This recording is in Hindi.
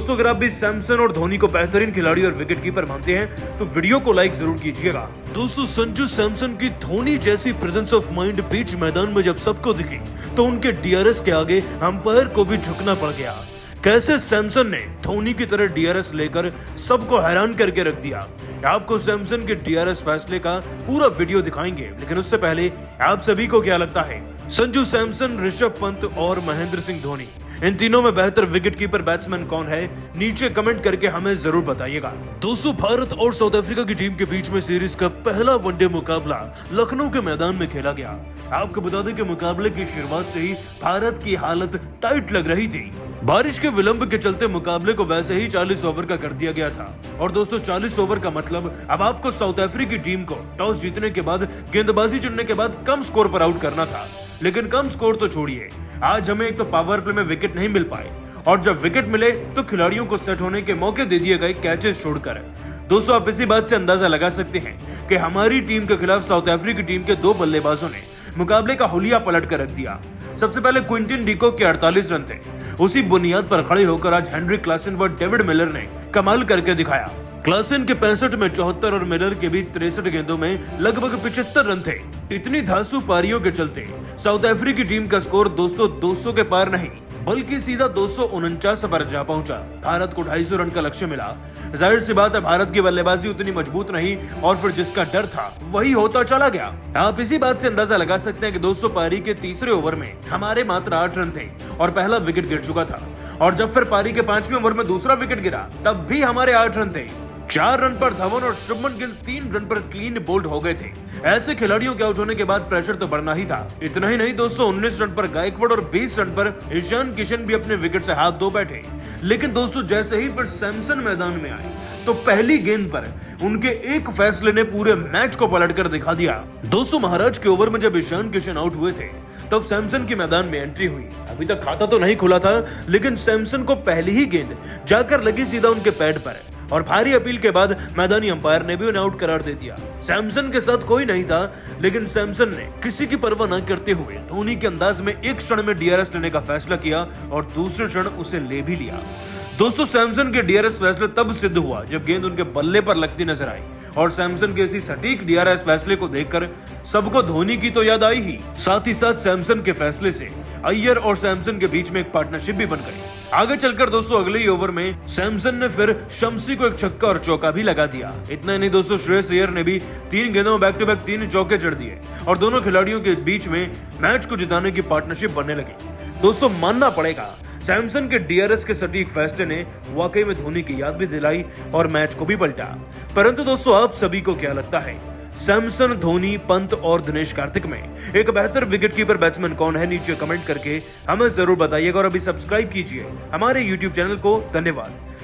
दोस्तों अगर आप भी सैमसन और धोनी को बेहतरीन खिलाड़ी और विकेट कीपर मानते हैं तो वीडियो को लाइक जरूर कीजिएगा। दोस्तों संजू सैमसन की धोनी जैसी प्रेजेंस ऑफ माइंड बीच मैदान में जब सबको दिखी तो उनके डीआरएस के आगे अंपायर को भी झुकना पड़ गया। कैसे सैमसन ने धोनी की तरह डीआरएस लेकर सबको हैरान करके रख दिया। आपको सैमसन के डीआरएस फैसले का पूरा वीडियो दिखाएंगे, लेकिन उससे पहले आप सभी को क्या लगता है संजू सैमसन, ऋषभ पंत और महेंद्र सिंह धोनी इन तीनों में बेहतर विकेट कीपर बैट्समैन कौन है? नीचे कमेंट करके हमें जरूर बताइएगा। दोस्तों भारत और साउथ अफ्रीका की टीम के बीच में सीरीज का पहला वनडे मुकाबला लखनऊ के मैदान में खेला गया। आपको बता दें कि मुकाबले की शुरुआत से ही भारत की हालत टाइट लग रही थी। बारिश के विलंब के चलते मुकाबले को वैसे ही 40 ओवर का कर दिया गया था। और दोस्तों 40 ओवर का मतलब अब आपको साउथ अफ्रीकी टीम को टॉस जीतने के बाद गेंदबाजी चुनने के बाद कम स्कोर पर आउट करना था। लेकिन कम स्कोर तो छोड़िए, आज हमें एक तो पावर प्ले में विकेट नहीं मिल पाए और जब विकेट मिले तो खिलाड़ियों को सेट होने के मौके दे दिए गए कैचेस छोड़कर। दोस्तों आप इसी बात से अंदाजा लगा सकते हैं कि हमारी टीम के खिलाफ साउथ अफ्रीकी टीम के दो बल्लेबाजों ने मुकाबले का हुलिया पलट कर रख दिया। सबसे पहले क्विंटन डिकॉक के 48 रन थे। उसी बुनियाद पर खड़े होकर आज हेनरिक क्लासन व डेविड मिलर ने कमाल करके दिखाया। क्लासन के 65 में 74 और मिलर के भी 63 गेंदों में लगभग 75 रन थे। इतनी धांसू पारियों के चलते साउथ अफ्रीकी टीम का स्कोर दोस्तों 200 के पार नहीं बल्कि सीधा 249 पर जा पहुंचा। भारत को 250 रन का लक्ष्य मिला। जाहिर सी बात है भारत की बल्लेबाजी उतनी मजबूत नहीं और फिर जिसका डर था वही होता चला गया। आप इसी बात से अंदाजा लगा सकते हैं कि 200 पारी के तीसरे ओवर में हमारे मात्र 8 रन थे और पहला विकेट गिर चुका था। और जब फिर पारी के 5वें ओवर में दूसरा विकेट गिरा तब भी हमारे 8 रन थे। 4 रन पर धवन और शुभमन गिल 3 रन पर क्लीन बोल्ड हो गए थे। ऐसे खिलाड़ियों के आउट होने के बाद प्रेशर तो बढ़ना ही था। इतना ही नहीं 219 रन पर गायकवाड़ और 20 रन पर ईशान किशन भी अपने विकेट से हाथ धो बैठे। लेकिन दोस्तों जैसे ही फिर सैमसन मैदान में आए तो पहली गेंद पर उनके एक फैसले ने पूरे मैच को पलट कर दिखा दिया। दोस्तों महाराज के ओवर में जब ईशान किशन आउट हुए थे तब सैमसन की मैदान में एंट्री हुई। अभी तक खाता तो नहीं खुला था लेकिन सैमसन को पहली ही गेंद जाकर लगी सीधा उनके पैड पर और भारी अपील के बाद मैदानी अंपायर ने भी उन्हें आउट करार दे दिया। सैमसन के साथ कोई नहीं था लेकिन सैमसन ने किसी की परवाह न करते हुए धोनी के अंदाज में एक क्षण में डीआरएस लेने का फैसला किया और दूसरे क्षण उसे ले भी लिया। दोस्तों सैमसन के डीआरएस फैसले तब सिद्ध हुआ जब गेंद उनके बल्ले पर लगती नजर आई और सैमसन के इसी सटीक डीआरएस फैसले को देखकर सबको धोनी की तो याद आई ही, साथ ही साथ सैमसन के फैसले से अय्यर और सैमसन के बीच में एक पार्टनरशिप भी बन गई। आगे चलकर दोस्तों अगले ही ओवर में सैमसन ने फिर शम्सी को एक छक्का और चौका भी लगा दिया। इतना ही नहीं दोस्तों श्रेयस अय्यर ने भी 3 गेंदों में बैक टू बैक 3 चौके जड़ दिए और दोनों खिलाड़ियों के बीच में मैच को जिताने की पार्टनरशिप बनने लगी। दोस्तों मानना पड़ेगा सैमसन के डीआरएस के सटीक फैसले ने वाकई में धोनी की याद भी दिलाई और मैच को भी पलटा। परंतु दोस्तों आप सभी को क्या लगता है सैमसन, धोनी, पंत और दिनेश कार्तिक में एक बेहतर विकेट कीपर बैट्समैन कौन है? नीचे कमेंट करके हमें जरूर बताइएगा और अभी सब्सक्राइब कीजिए हमारे YouTube चैनल को। धन्यवाद।